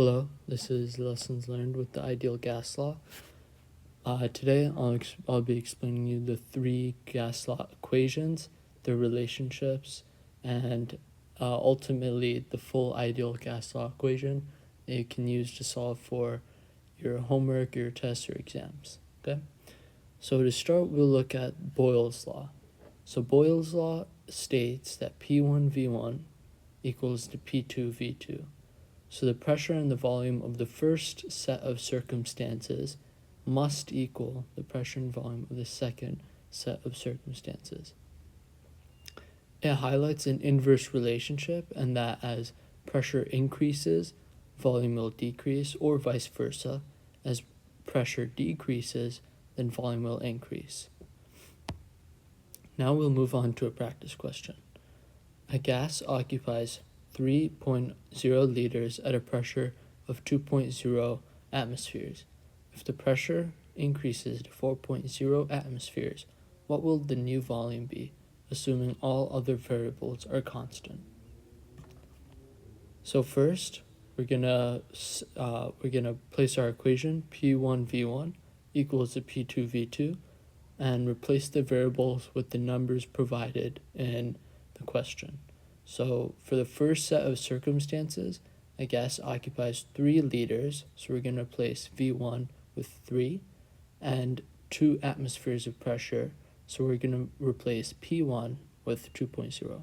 Hello, this is Lessons Learned with the Ideal Gas Law. Today I'll be explaining you the three gas law equations, their relationships, and ultimately the full ideal gas law equation that you can use to solve for your homework, your tests, or exams. Okay? So to start, we'll look at Boyle's law. So Boyle's law states that P1V1 equals to P2V2. So the pressure and the volume of the first set of circumstances must equal the pressure and volume of the second set of circumstances. It highlights an inverse relationship, and that as pressure increases, volume will decrease, or vice versa. As pressure decreases, then volume will increase. Now we'll move on to a practice question. A gas occupies 3.0 liters at a pressure of 2.0 atmospheres. If the pressure increases to 4.0 atmospheres, what will the new volume be, assuming all other variables are constant? So first, we're gonna place our equation P1V1 equals to P2V2 and replace the variables with the numbers provided in the question. So for the first set of circumstances, a gas occupies 3 liters, so we're going to replace V1 with 3, and 2 atmospheres of pressure, so we're going to replace P1 with 2.0.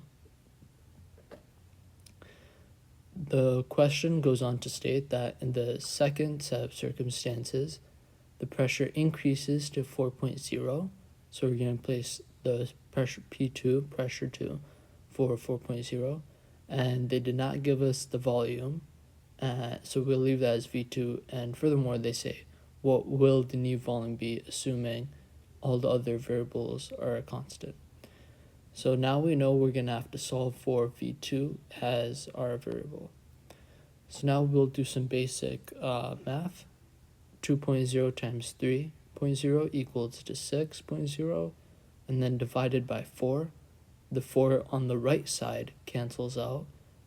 The question goes on to state that in the second set of circumstances, the pressure increases to 4.0, so we're going to place the pressure P2, pressure 2, for 4.0, and they did not give us the volume, so we'll leave that as V2, and furthermore they say, what will the new volume be, assuming all the other variables are a constant? So now we know we're going to have to solve for V2 as our variable. So now we'll do some basic math. 2.0 times 3.0 equals to 6.0, and then divided by 4. The 4 on the right side cancels out,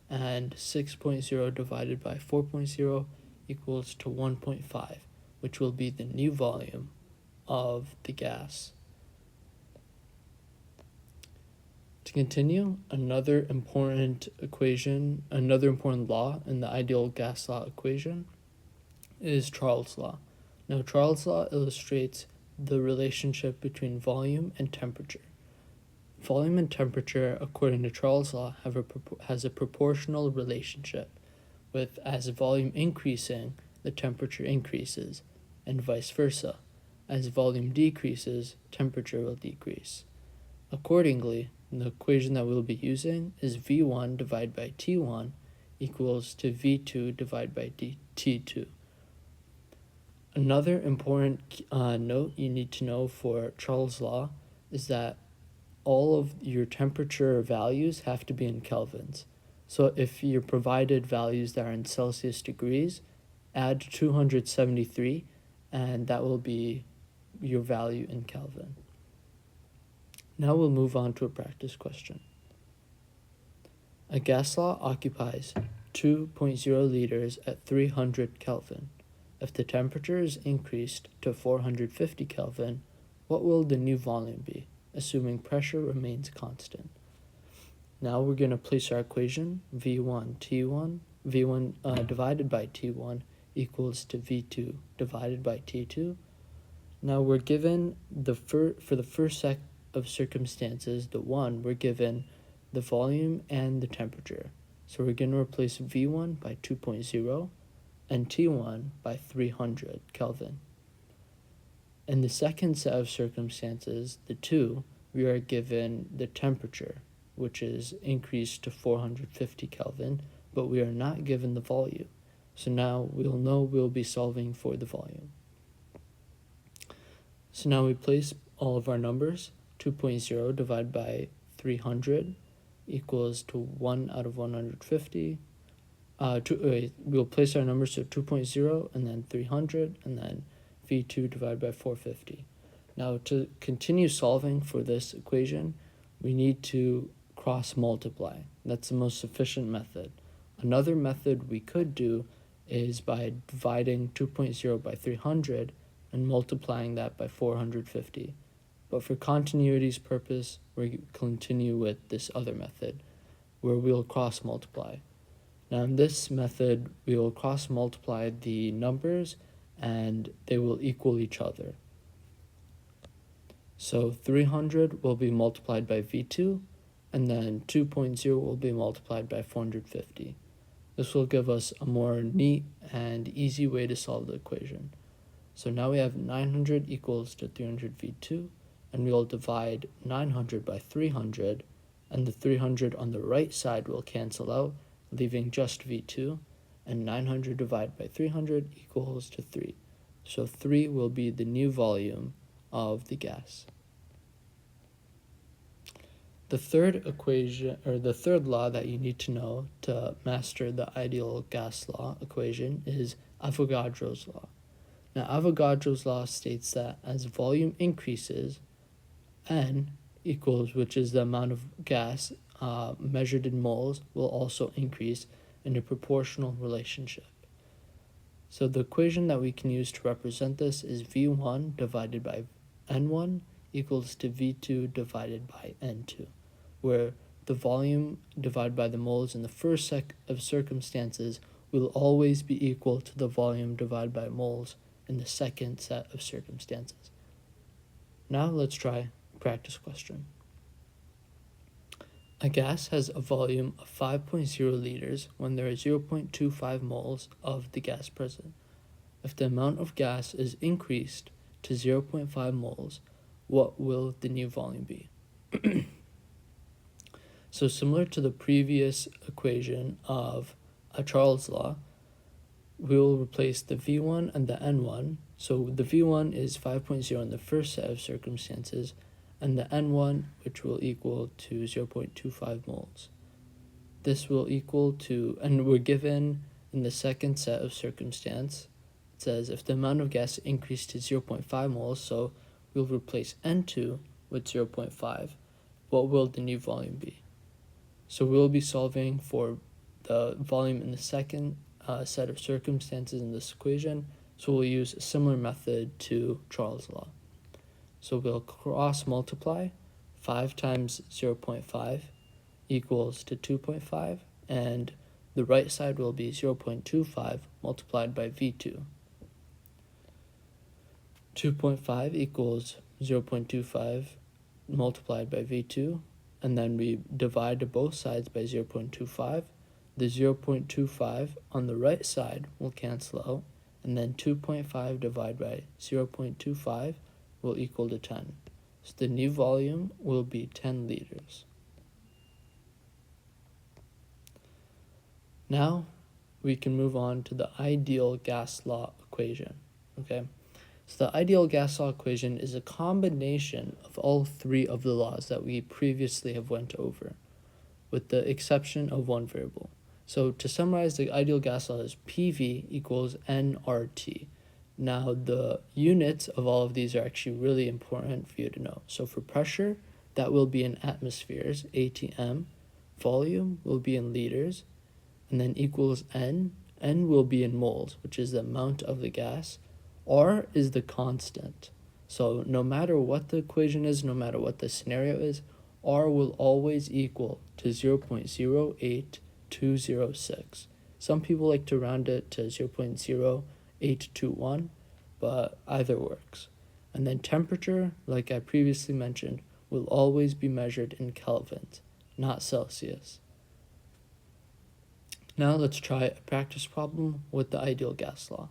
and 6.0 divided by 4.0 equals to 1.5, which will be the new volume of the gas. To continue, another important law in the ideal gas law equation is Charles' law. Now, Charles' law illustrates the relationship between volume and temperature. Volume and temperature, according to Charles' law, has a proportional relationship, with as volume increasing, the temperature increases, and vice versa. As volume decreases, temperature will decrease. Accordingly, the equation that we'll be using is V1 divided by T1 equals to V2 divided by T2. Another important note you need to know for Charles' law is that all of your temperature values have to be in kelvins. So if you're provided values that are in Celsius degrees, add 273, and that will be your value in Kelvin. Now we'll move on to a practice question. A gas law occupies 2.0 liters at 300 Kelvin. If the temperature is increased to 450 Kelvin, what will the new volume be, assuming pressure remains constant? Now we're going to place our equation V1 divided by T1 equals to V2 divided by T2. Now we're given for the first set of circumstances, we're given the volume and the temperature. So we're going to replace V1 by 2.0 and T1 by 300 Kelvin. In the second set of circumstances, we are given the temperature, which is increased to 450 Kelvin, but we are not given the volume. So now we'll know we'll be solving for the volume. So now we place all of our numbers. 2.0 divided by 300 equals to 1 out of 150. We'll place our numbers to 2.0 and then 300 and then V2 divided by 450. Now to continue solving for this equation, we need to cross multiply. That's the most efficient method. Another method we could do is by dividing 2.0 by 300 and multiplying that by 450. But for continuity's purpose, we'll continue with this other method, where we'll cross multiply. Now in this method, we will cross multiply the numbers and they will equal each other. So 300 will be multiplied by V2, and then 2.0 will be multiplied by 450. This will give us a more neat and easy way to solve the equation. So now we have 900 equals to 300 V2, and we'll divide 900 by 300, and the 300 on the right side will cancel out, leaving just V2, and 900 divided by 300 equals to 3. So 3 will be the new volume of the gas. The third equation, or the third law that you need to know to master the ideal gas law equation, is Avogadro's law. Now, Avogadro's law states that as volume increases, N equals, which is the amount of gas measured in moles, will also increase in a proportional relationship. So the equation that we can use to represent this is V1 divided by N1 equals to V2 divided by N2, where the volume divided by the moles in the first set of circumstances will always be equal to the volume divided by moles in the second set of circumstances. Now let's try a practice question. A gas has a volume of 5.0 liters when there are 0.25 moles of the gas present. If the amount of gas is increased to 0.5 moles, what will the new volume be? So similar to the previous equation of Charles' law, we will replace the V1 and the N1. So the V1 is 5.0 in the first set of circumstances, and the N1, which will equal to 0.25 moles. This will equal to, and we're given in the second set of circumstance, it says if the amount of gas increased to 0.5 moles, so we'll replace N2 with 0.5, what will the new volume be? So we'll be solving for the volume in the second set of circumstances in this equation, so we'll use a similar method to Charles' law. So we'll cross multiply 5 times 0.5 equals to 2.5, and the right side will be 0.25 multiplied by V2. 2.5 equals 0.25 multiplied by V2, and then we divide both sides by 0.25. The 0.25 on the right side will cancel out, and then 2.5 divided by 0.25 will equal to 10. So the new volume will be 10 liters. Now we can move on to the ideal gas law equation. Okay, so the ideal gas law equation is a combination of all three of the laws that we previously have went over, with the exception of one variable. So to summarize, the ideal gas law is PV equals nRT. Now the units of all of these are actually really important for you to know. So for pressure, that will be in atmospheres, ATM. Volume will be in liters, and then equals N. N will be in moles, which is the amount of the gas. R is the constant. So no matter what the equation is, no matter what the scenario is, R will always equal to 0.08206. Some people like to round it to 0.0821, but either works. And then temperature, like I previously mentioned, will always be measured in kelvins, not Celsius. Now let's try a practice problem with the ideal gas law.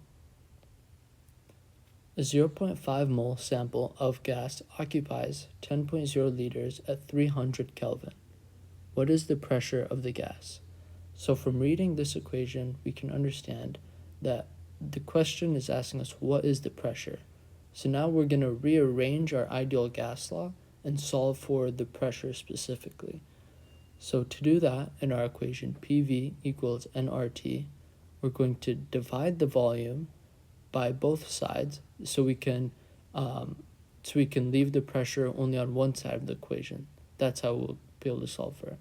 A 0.5 mole sample of gas occupies 10.0 liters at 300 Kelvin. What is the pressure of the gas? So from reading this equation, we can understand that the question is asking us what is the pressure. So now we're going to rearrange our ideal gas law and solve for the pressure specifically. So to do that, in our equation PV equals nRT, we're going to divide the volume by both sides so we can leave the pressure only on one side of the equation. That's how we'll be able to solve for it.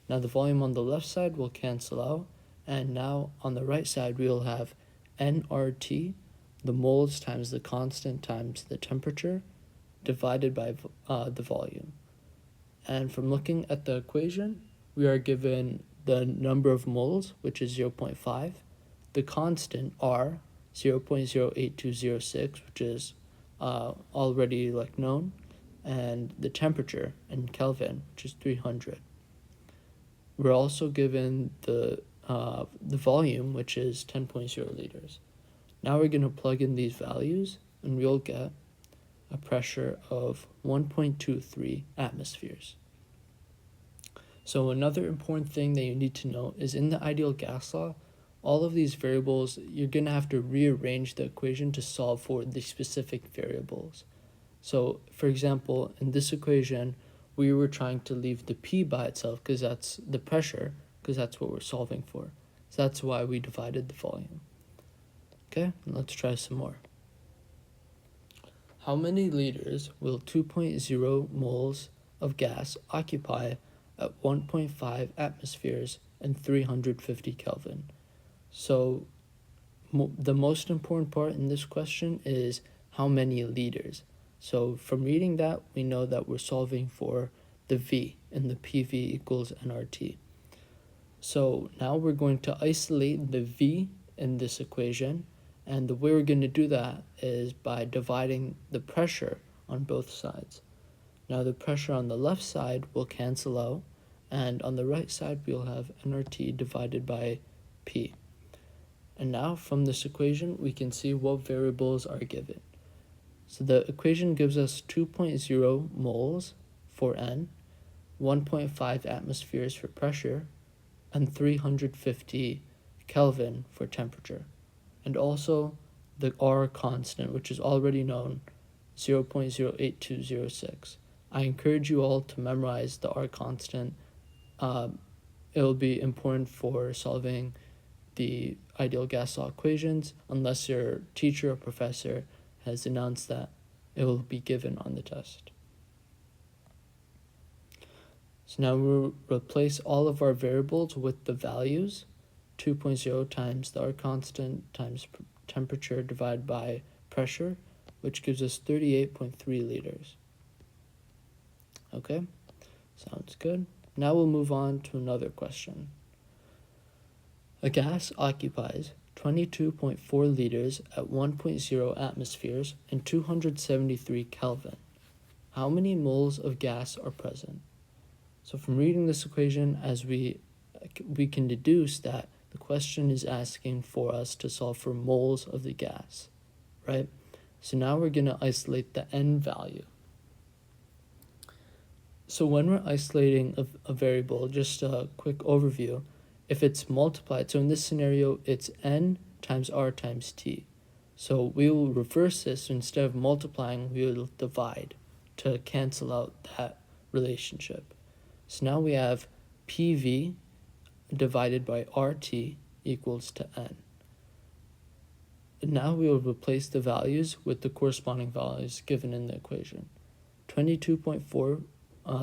Now the volume on the left side will cancel out, And now on the right side, we'll have nRT, the moles times the constant times the temperature, divided by the volume. And from looking at the equation, we are given the number of moles, which is 0.5, the constant R, 0.08206, which is already known, and the temperature in Kelvin, which is 300. We're also given the volume, which is 10.0 liters. Now we're going to plug in these values, and we'll get a pressure of 1.23 atmospheres. So another important thing that you need to know is in the ideal gas law, all of these variables, you're going to have to rearrange the equation to solve for the specific variables. So, for example, in this equation, we were trying to leave the P by itself because that's the pressure, because that's what we're solving for. So that's why we divided the volume. Okay, let's try some more. How many liters will 2.0 moles of gas occupy at 1.5 atmospheres and 350 Kelvin? So the most important part in this question is how many liters. So from reading that, we know that we're solving for the V, and the PV equals nRT. So now we're going to isolate the V in this equation, and the way we're going to do that is by dividing the pressure on both sides. Now the pressure on the left side will cancel out, and on the right side we'll have nRT divided by P. And now from this equation we can see what variables are given. So the equation gives us 2.0 moles for N, 1.5 atmospheres for pressure, and 350 Kelvin for temperature. And also the R constant, which is already known, 0.08206. I encourage you all to memorize the R constant. It will be important for solving the ideal gas law equations, unless your teacher or professor has announced that it will be given on the test. So now we'll replace all of our variables with the values, 2.0 times the R constant times temperature divided by pressure, which gives us 38.3 liters. Okay, sounds good. Now we'll move on to another question. A gas occupies 22.4 liters at 1.0 atmospheres and 273 Kelvin. How many moles of gas are present? So from reading this equation, as we can deduce that the question is asking for us to solve for moles of the gas, right? So now we're going to isolate the N value. So when we're isolating a variable, just a quick overview, if it's multiplied, so in this scenario, it's N times R times T. So we will reverse this, so instead of multiplying, we will divide to cancel out that relationship. So now we have PV divided by RT equals to N. And now we will replace the values with the corresponding values given in the equation. 22.4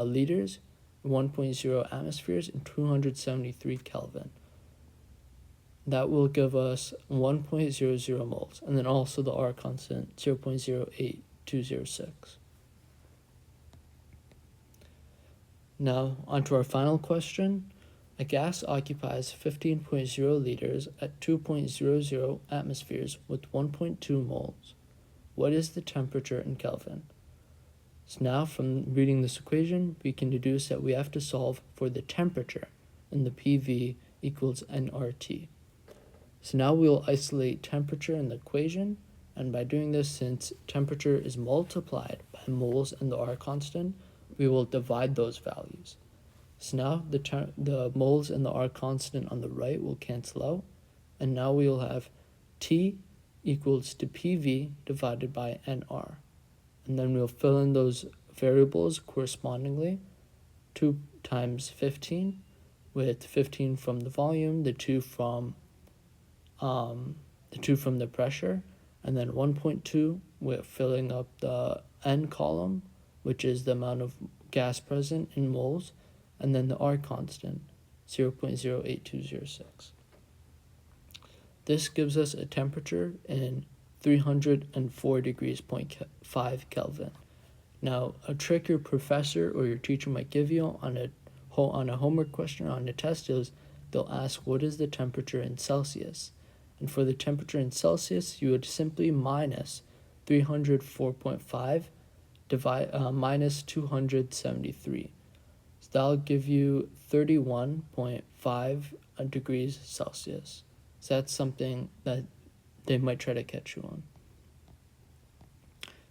liters, 1.0 atmospheres, and 273 Kelvin. That will give us 1.00 moles, and then also the R constant, 0.08206. Now, onto our final question. A gas occupies 15.0 liters at 2.00 atmospheres with 1.2 moles. What is the temperature in Kelvin? So now, from reading this equation, we can deduce that we have to solve for the temperature, and the PV equals nRT. So now we'll isolate temperature in the equation, and by doing this, since temperature is multiplied by moles and the R constant, we will divide those values. So now the moles and the R constant on the right will cancel out, and now we will have T equals to PV divided by NR. And then we'll fill in those variables correspondingly. 2 times 15, with 15 from the volume, the 2 from the pressure, and then 1.2 we're filling up the N column, which is the amount of gas present in moles, and then the R constant, 0.08206. This gives us a temperature in 304 degrees 5 Kelvin. Now, a trick your professor or your teacher might give you on a homework question or on a test is they'll ask, what is the temperature in Celsius? And for the temperature in Celsius, you would simply minus 304.5 minus 273. So that'll give you 31.5 degrees Celsius. So that's something that they might try to catch you on.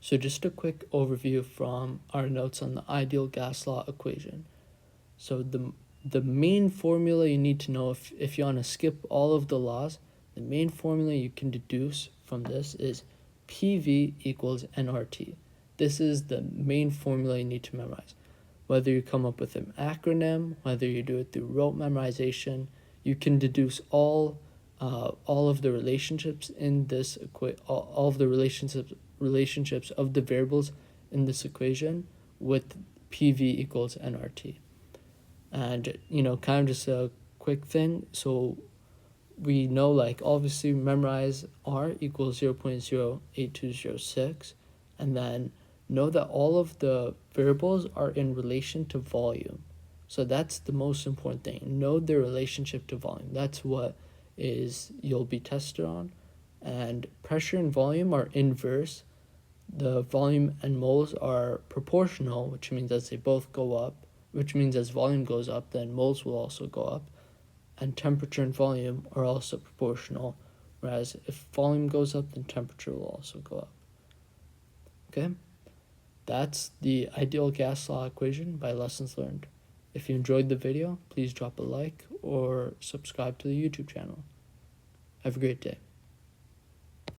So just a quick overview from our notes on the ideal gas law equation. So the main formula you need to know if you want to skip all of the laws, the main formula you can deduce from this is PV equals nRT. This is the main formula you need to memorize. Whether you come up with an acronym, whether you do it through rote memorization, you can deduce all of the relationships in this all of the relationships of the variables in this equation with PV equals nRT. And kind of just a quick thing, so we know, like, obviously memorize R equals 0.08206, and then know that all of the variables are in relation to volume. So that's the most important thing. Know their relationship to volume. That's what you'll be tested on. And pressure and volume are inverse. The volume and moles are proportional, which means as they both go up, which means as volume goes up, then moles will also go up. And temperature and volume are also proportional, whereas if volume goes up, then temperature will also go up. Okay? That's the ideal gas law equation by Lessons Learned. If you enjoyed the video, please drop a like or subscribe to the YouTube channel. Have a great day.